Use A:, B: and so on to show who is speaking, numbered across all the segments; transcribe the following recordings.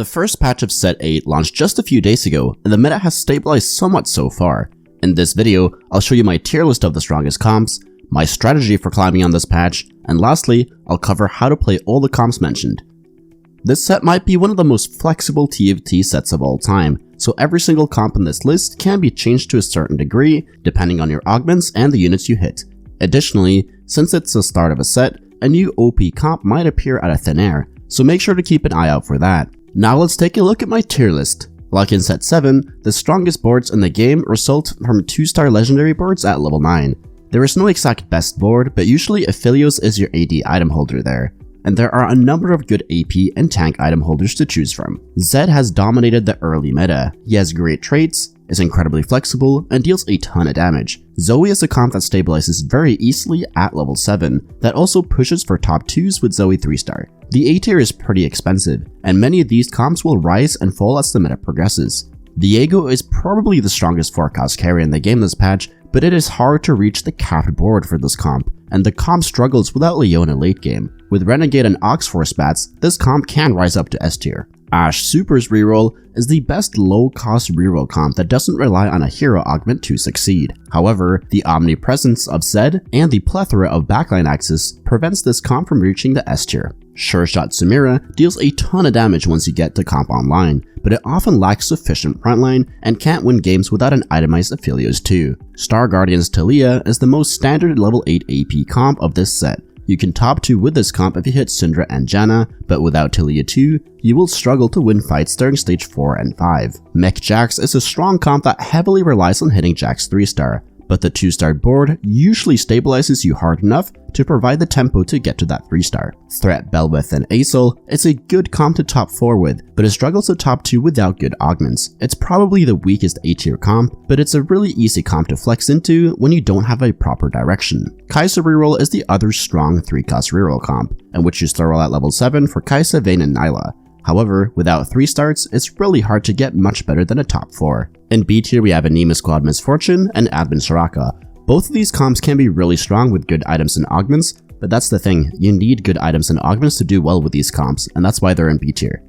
A: The first patch of Set 8 launched just a few days ago, and the meta has stabilized somewhat so far. In this video, I'll show you my tier list of the strongest comps, my strategy for climbing on this patch, and lastly, I'll cover how to play all the comps mentioned. This set might be one of the most flexible TFT sets of all time, so every single comp in this list can be changed to a certain degree depending on your augments and the units you hit. Additionally, since it's the start of a set, a new OP comp might appear out of thin air, so make sure to keep an eye out for that. Now let's take a look at my tier list. Like in Set 7, the strongest boards in the game result from 2-star legendary boards at level 9. There is no exact best board, but usually Aphelios is your AD item holder there, and there are a number of good AP and tank item holders to choose from. Zed has dominated the early meta. He has great traits, is incredibly flexible, and deals a ton of damage. Zoe is a comp that stabilizes very easily at level 7, that also pushes for top 2s with Zoe 3-star. The A tier is pretty expensive, and many of these comps will rise and fall as the meta progresses. Viego is probably the strongest forecast carry in the game this patch, but it is hard to reach the capped board for this comp, and the comp struggles without Leona late game. With Renegade and OxForce bats, this comp can rise up to S tier. Ashe Supers Reroll is the best low-cost reroll comp that doesn't rely on a hero augment to succeed. However, the omnipresence of Zed and the plethora of backline access prevents this comp from reaching the S tier. Sureshot Samira deals a ton of damage once you get to comp online, but it often lacks sufficient frontline and can't win games without an itemized Aphelios too. Star Guardian's Taliyah is the most standard level 8 AP comp of this set. You can top 2 with this comp if you hit Syndra and Janna, but without Taliyah 2, you will struggle to win fights during stage 4 and 5. Mech Jax is a strong comp that heavily relies on hitting Jax 3-star, but the 2-star board usually stabilizes you hard enough to provide the tempo to get to that 3-star. Threat Belveth and Asol is a good comp to top 4 with, but it struggles to top 2 without good augments. It's probably the weakest A tier comp, but it's a really easy comp to flex into when you don't have a proper direction. Kaisa Reroll is the other strong 3-cost reroll comp, and which you throw at level 7 for Kaisa, Vayne, and Nyla. However, without 3 starts, it's really hard to get much better than a top 4. In B tier we have Anima Squad Misfortune and Admin Soraka. Both of these comps can be really strong with good items and augments, but that's the thing, you need good items and augments to do well with these comps, and that's why they're in B tier.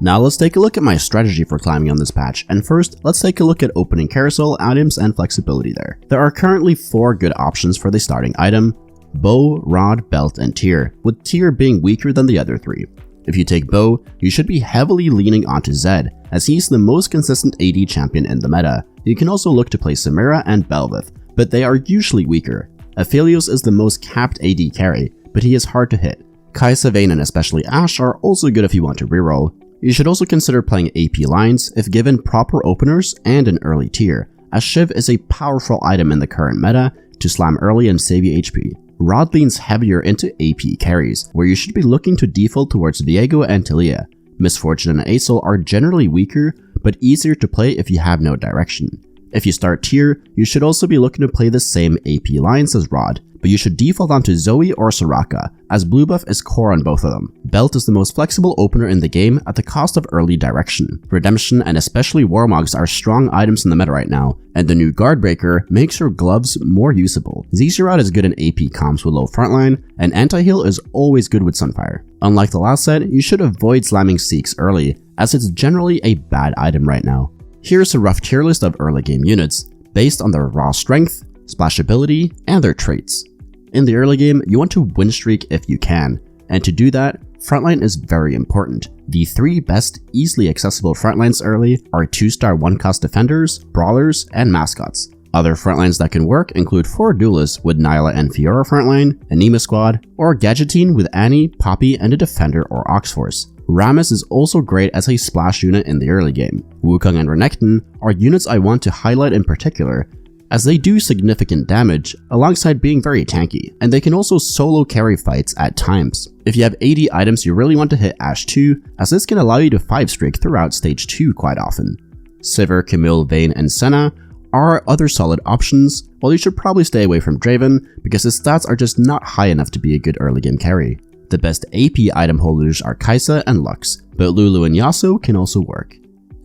A: Now let's take a look at my strategy for climbing on this patch, and first, let's take a look at opening carousel, items, and flexibility there. There are currently 4 good options for the starting item: bow, rod, belt, and tier, with tier being weaker than the other 3. If you take bow, you should be heavily leaning onto Zed, as he's the most consistent AD champion in the meta. You can also look to play Samira and Belveth, but they are usually weaker. Aphelios is the most capped AD carry, but he is hard to hit. Kaisa, Vayne, and especially Ashe are also good if you want to reroll. You should also consider playing AP lines if given proper openers and an early tier, as Shiv is a powerful item in the current meta to slam early and save you HP. Rod leans heavier into AP carries, where you should be looking to default towards Viego and Taliyah. Misfortune and Asol are generally weaker, but easier to play if you have no direction. If you start tier, you should also be looking to play the same AP lines as Rod, but you should default onto Zoe or Soraka, as blue buff is core on both of them. Belt is the most flexible opener in the game at the cost of early direction. Redemption and especially Warmogs are strong items in the meta right now, and the new Guard Breaker makes your gloves more usable. Zezerat is good in AP comps with low frontline, and Anti-Heal is always good with Sunfire. Unlike the last set, you should avoid slamming Seeks early, as it's generally a bad item right now. Here's a rough tier list of early game units, based on their raw strength, splashability, and their traits. In the early game, you want to win streak if you can, and to do that, frontline is very important. The 3 best easily accessible frontlines early are 2-star 1-cost defenders, brawlers, and mascots. Other frontlines that can work include 4 duelists with Nyla and Fiora frontline, Anima Squad, or Gadgeteen with Annie, Poppy, and a defender or OxForce. Rammus is also great as a splash unit in the early game. Wukong and Renekton are units I want to highlight in particular, as they do significant damage alongside being very tanky, and they can also solo carry fights at times. If you have 80 items, you really want to hit Ashe 2, as this can allow you to 5-streak throughout stage 2 quite often. Sivir, Camille, Vayne, and Senna are other solid options, while you should probably stay away from Draven because his stats are just not high enough to be a good early game carry. The best AP item holders are Kaisa and Lux, but Lulu and Yasuo can also work.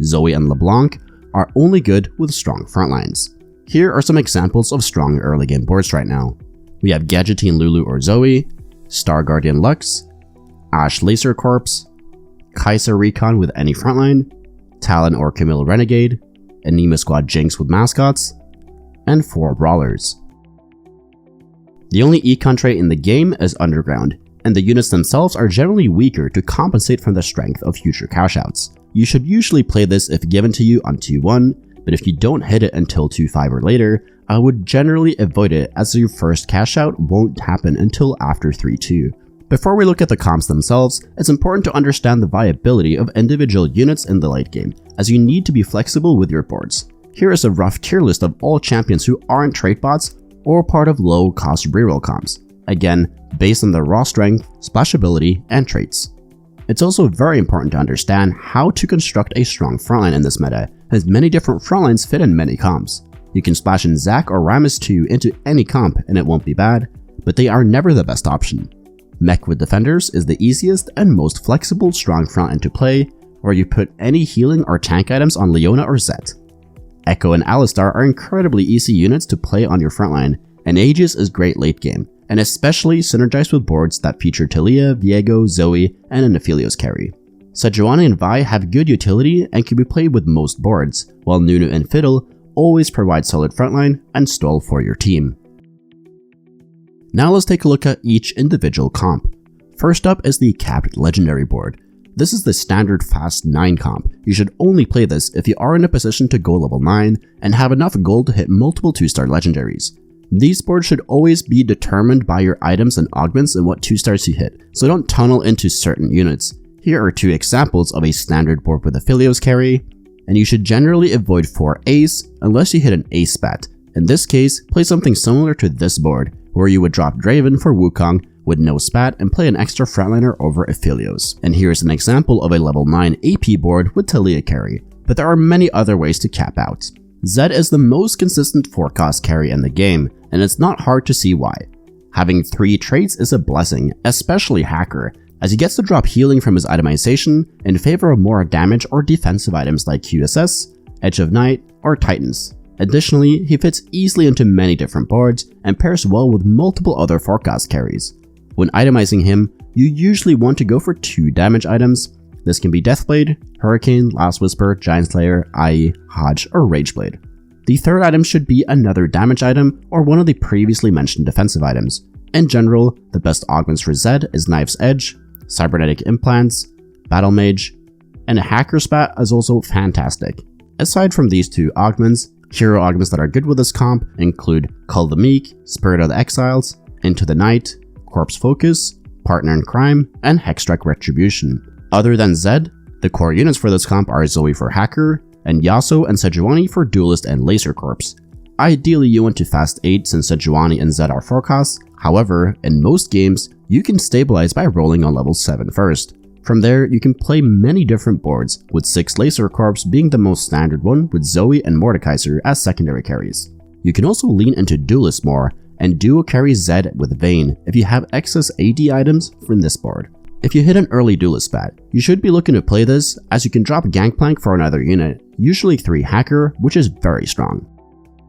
A: Zoe and LeBlanc are only good with strong frontlines. Here are some examples of strong early game boards right now. We have Gadgeteen Lulu or Zoe, Star Guardian Lux, Ashe Laser Corpse, Kaisa Recon with any frontline, Talon or Camille Renegade, Anima Squad Jinx with mascots, and 4 brawlers. The only econ trait in the game is Underground, and the units themselves are generally weaker to compensate for the strength of future cashouts. You should usually play this if given to you on 2-1, but if you don't hit it until 2-5 or later, I would generally avoid it as your first cash out won't happen until after 3-2. Before we look at the comps themselves, it's important to understand the viability of individual units in the late game, as you need to be flexible with your boards. Here is a rough tier list of all champions who aren't trait bots or part of low cost reroll comps, again based on their raw strength, splashability, and traits. It's also very important to understand how to construct a strong frontline in this meta, as many different frontlines fit in many comps. You can splash in Zac or Rammus 2 into any comp and it won't be bad, but they are never the best option. Mech with defenders is the easiest and most flexible strong frontline to play, where you put any healing or tank items on Leona or Zed. Echo and Alistar are incredibly easy units to play on your frontline, and Aegis is great late game, and especially synergized with boards that feature Taliyah, Viego, Zoe, and an Aphelios carry. Sejuani and Vi have good utility and can be played with most boards, while Nunu and Fiddle always provide solid frontline and stall for your team. Now let's take a look at each individual comp. First up is the capped legendary board. This is the standard fast 9 comp. You should only play this if you are in a position to go level 9 and have enough gold to hit multiple 2-star legendaries. These boards should always be determined by your items and augments and what 2-stars you hit, so don't tunnel into certain units. Here are 2 examples of a standard board with Aphelios carry, and you should generally avoid 4 Ace unless you hit an Ace spat. In this case, play something similar to this board, where you would drop Draven for Wukong with no spat and play an extra frontliner over Aphelios. And here's an example of a level 9 AP board with Taliyah carry, but there are many other ways to cap out. Zed is the most consistent 4-cost carry in the game, and it's not hard to see why. Having 3 traits is a blessing, especially Hacker, as he gets to drop healing from his itemization in favor of more damage or defensive items like QSS, Edge of Night, or Titans. Additionally, he fits easily into many different boards and pairs well with multiple other 4-cost carries. When itemizing him, you usually want to go for 2 damage items. This can be Deathblade, Hurricane, Last Whisper, Giant Slayer, IE, Hodge, or Rageblade. The third item should be another damage item or one of the previously mentioned defensive items. In general, the best augments for Zed is Knife's Edge, Cybernetic Implants, Battle Mage, and a Hacker Spat is also fantastic. Aside from these 2 augments, hero augments that are good with this comp include Cull the Meek, Spirit of the Exiles, Into the Night, Corpse Focus, Partner in Crime, and Hexstrike Retribution. Other than Zed, the core units for this comp are Zoe for Hacker, and Yasuo and Sejuani for Dualist and Laser Corps. Ideally you want to fast 8 since Sejuani and Zed are 4-costs, however, in most games, you can stabilize by rolling on level 7 first. From there, you can play many different boards, with 6 Laser Corps being the most standard one with Zoe and Mordekaiser as secondary carries. You can also lean into Duelist more, and duo carry Zed with Vayne if you have excess AD items from this board. If you hit an early Duelist spat, you should be looking to play this as you can drop Gangplank for another unit, usually 3 Hacker, which is very strong.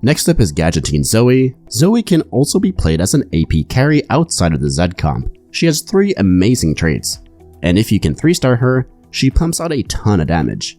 A: Next up is Gadgeteen Zoe. Zoe can also be played as an AP carry outside of the Zed comp. She has 3 amazing traits, and if you can 3-star her, she pumps out a ton of damage.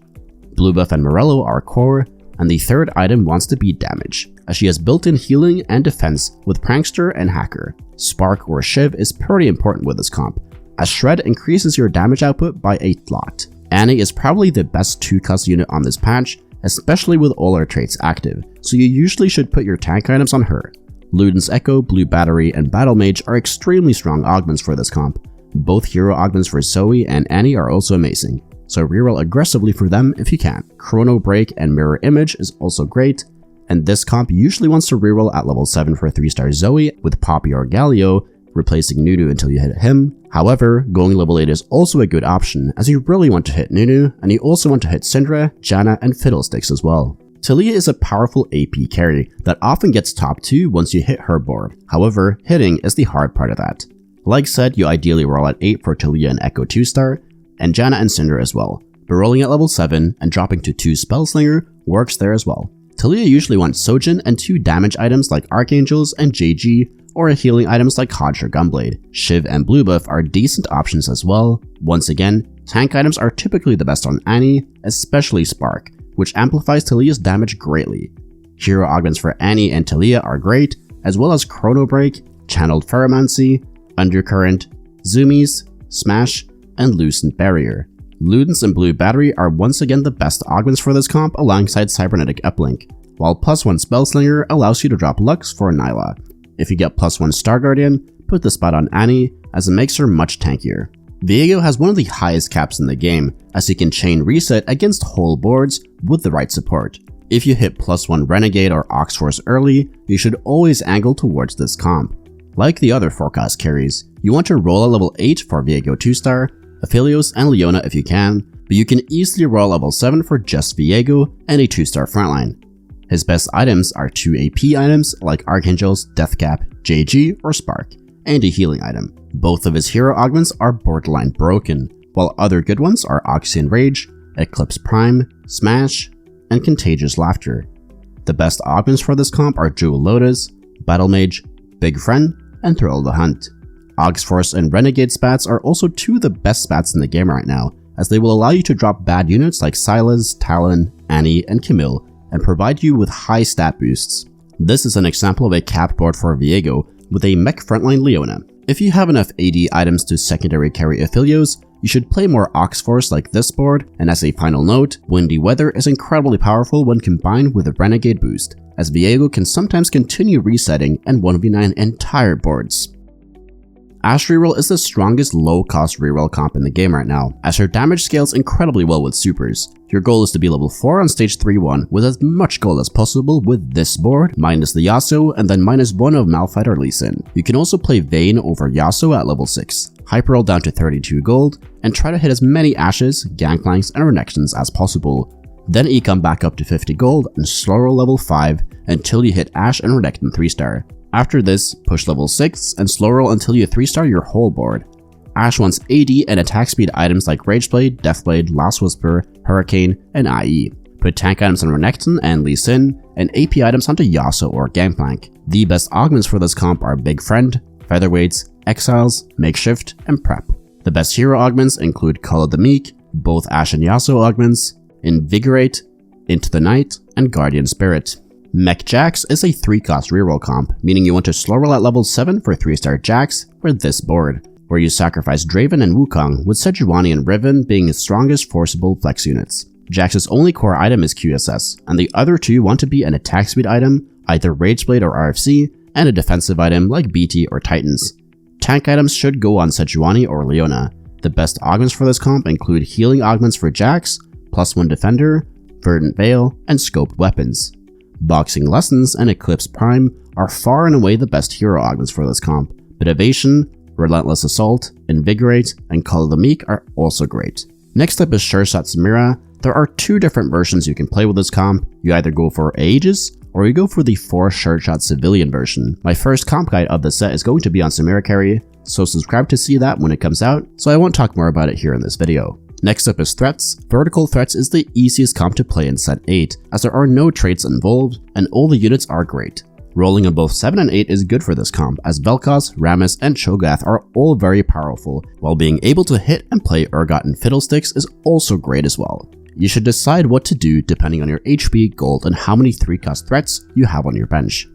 A: Blue Buff and Morello are core, and the third item wants to be damage, as she has built-in healing and defense with Prankster and Hacker. Spark or Shiv is pretty important with this comp, as Shred increases your damage output by a lot. Annie is probably the best 2-cost unit on this patch, especially with all her traits active, so you usually should put your tank items on her. Luden's Echo, Blue Battery, and Battle Mage are extremely strong augments for this comp. Both hero augments for Zoe and Annie are also amazing, so reroll aggressively for them if you can. Chrono Break and Mirror Image is also great, and this comp usually wants to reroll at level 7 for 3-star Zoe with Poppy or Galio, replacing Nunu until you hit him. However, going level 8 is also a good option, as you really want to hit Nunu, and you also want to hit Syndra, Janna, and Fiddlesticks as well. Taliyah is a powerful AP carry that often gets top 2 once you hit her board. However, hitting is the hard part of that. Like said, you ideally roll at 8 for Taliyah and Echo 2-star, and Janna and Syndra as well, but rolling at level 7 and dropping to 2 Spellslinger works there as well. Taliyah usually wants Sojin and 2 damage items like Archangels and JG, or healing items like Hodge or Gunblade. Shiv and Blue Buff are decent options as well. Once again, Tank items are typically the best on Annie, especially Spark, which amplifies Taliyah's damage greatly. Hero augments for Annie and Taliyah are great, as well as Chrono Break, Channeled Ferromancy, Undercurrent, Zoomies, Smash, and Lucent Barrier. Ludens and Blue Battery are once again the best augments for this comp alongside Cybernetic Uplink, while +1 Spellslinger allows you to drop Lux for Nyla. If you get +1 Star Guardian, put the spot on Annie, as it makes her much tankier. Viego has one of the highest caps in the game, as he can chain reset against whole boards with the right support. If you hit +1 Renegade or OxForce early, you should always angle towards this comp. Like the other forecast carries, you want to roll at level 8 for Viego 2-star, Aphelios and Leona if you can, but you can easily roll level 7 for just Viego and a 2-star frontline. His best items are 2 AP items like Archangel's, Deathcap, JG, or Spark, and a healing item. Both of his hero augments are borderline broken, while other good ones are Oxyan Rage, Eclipse Prime, Smash, and Contagious Laughter. The best augments for this comp are Jewel Lotus, Battle Mage, Big Friend, and Thrill of the Hunt. OxForce and Renegade spats are also two of the best spats in the game right now, as they will allow you to drop bad units like Sylas, Talon, Annie, and Camille, and provide you with high stat boosts. This is an example of a cap board for Viego with a mech frontline Leona. If you have enough AD items to secondary carry Aphelios, you should play more OxForce like this board, and as a final note, Windy Weather is incredibly powerful when combined with a Renegade boost, as Viego can sometimes continue resetting and 1v9 entire boards. Ashe Reroll is the strongest low-cost reroll comp in the game right now, as her damage scales incredibly well with supers. Your goal is to be level 4 on stage 3-1 with as much gold as possible with this board, minus the Yasuo and then -1 of Malphite or Lee Sin. You can also play Vayne over Yasuo at level 6, hyper roll down to 32 gold, and try to hit as many Ashes, Gangplanks, and Renektions as possible. Then econ back up to 50 gold and slow roll level 5 until you hit Ashe and Renekton 3-star. After this, push level 6 and slow roll until you 3-star your whole board. Ashe wants AD and attack speed items like Rageblade, Deathblade, Last Whisper, Hurricane, and IE. Put tank items on Renekton and Lee Sin, and AP items onto Yasuo or Gangplank. The best augments for this comp are Big Friend, Featherweights, Exiles, Makeshift, and Prep. The best hero augments include Call of the Meek, both Ashe and Yasuo augments, Invigorate, Into the Night, and Guardian Spirit. Mech Jax is a 3-cost reroll comp, meaning you want to slow roll at level 7 for 3-star Jax for this board, where you sacrifice Draven and Wukong, with Sejuani and Riven being his strongest forcible flex units. Jax's only core item is QSS, and the other two want to be an attack speed item, either Rageblade or RFC, and a defensive item like BT or Titans. Tank items should go on Sejuani or Leona. The best augments for this comp include healing augments for Jax, +1 Defender, Verdant Veil, and Scoped Weapons. Boxing Lessons and Eclipse Prime are far and away the best hero augments for this comp, but Evasion, Relentless Assault, Invigorate, and Call of the Meek are also great. Next up is Sureshot Samira. There are two different versions you can play with this comp. You either go for Aegis, or you go for the 4 Sureshot Civilian version. My first comp guide of the set is going to be on Samira carry, so subscribe to see that when it comes out, so I won't talk more about it here in this video. Next up is Threats. Vertical Threats is the easiest comp to play in set 8, as there are no traits involved, and all the units are great. Rolling on both 7 and 8 is good for this comp, as Vel'Koz, Rammus, and Cho'Gath are all very powerful, while being able to hit and play Urgot and Fiddlesticks is also great as well. You should decide what to do depending on your HP, gold, and how many 3-cost threats you have on your bench.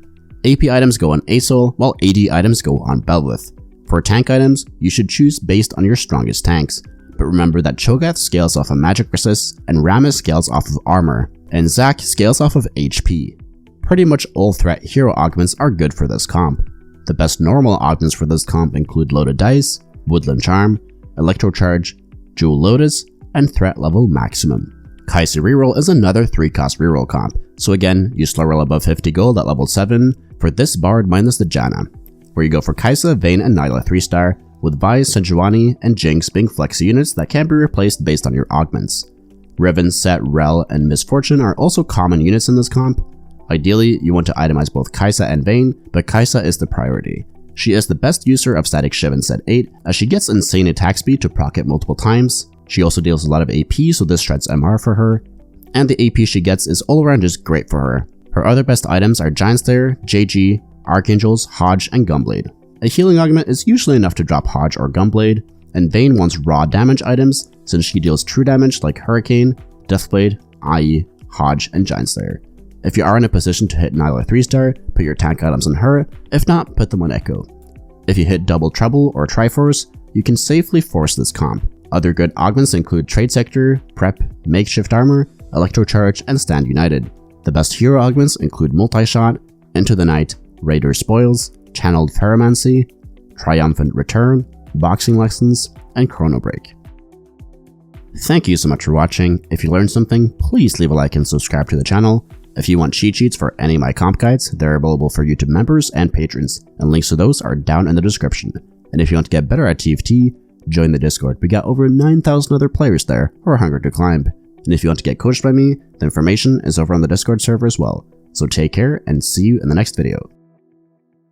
A: AP items go on Asol, while AD items go on Bel'Veth. For tank items, you should choose based on your strongest tanks, but remember that Cho'Gath scales off of magic resist, and Rammus scales off of armor, and Zac scales off of HP. Pretty much all threat hero augments are good for this comp. The best normal augments for this comp include Loaded Dice, Woodland Charm, Electrocharge, Jewel Lotus, and Threat Level Maximum. Kaisa Reroll is another 3-cost reroll comp, so again, you slow roll above 50 gold at level 7 for this bard minus the Janna, where you go for Kaisa, Vayne, and Nyla 3-star, with Vi, Sejuani, and Jinx being flex units that can be replaced based on your augments. Riven, Set, Rel, and Misfortune are also common units in this comp. Ideally, you want to itemize both Kaisa and Vayne, but Kaisa is the priority. She is the best user of Static Shiv in set 8, as she gets insane attack speed to proc it multiple times. She also deals a lot of AP, so this shreds MR for her, and the AP she gets is all around just great for her. Her other best items are Giant Slayer, JG, Archangels, Hodge, and Gunblade. A healing augment is usually enough to drop Hodge or Gunblade, and Vayne wants raw damage items since she deals true damage like Hurricane, Deathblade, IE, Hodge, and Giant Slayer. If you are in a position to hit Nyla 3-star, put your tank items on her, if not, put them on Echo. If you hit Double Trouble or Triforce, you can safely force this comp. Other good augments include Trade Sector, Prep, Makeshift Armor, Electrocharge, and Stand United. The best hero augments include Multi-Shot, Into the Night, Raider Spoils, Channeled Ferromancy, Triumphant Return, Boxing Lessons, and Chrono Break. Thank you so much for watching. If you learned something, please leave a like and subscribe to the channel. If you want cheat sheets for any of my comp guides, they're available for YouTube members and patrons, and links to those are down in the description. And if you want to get better at TFT, join the Discord. We got over 9,000 other players there who are hungry to climb. And if you want to get coached by me, the information is over on the Discord server as well. So take care and see you in the next video.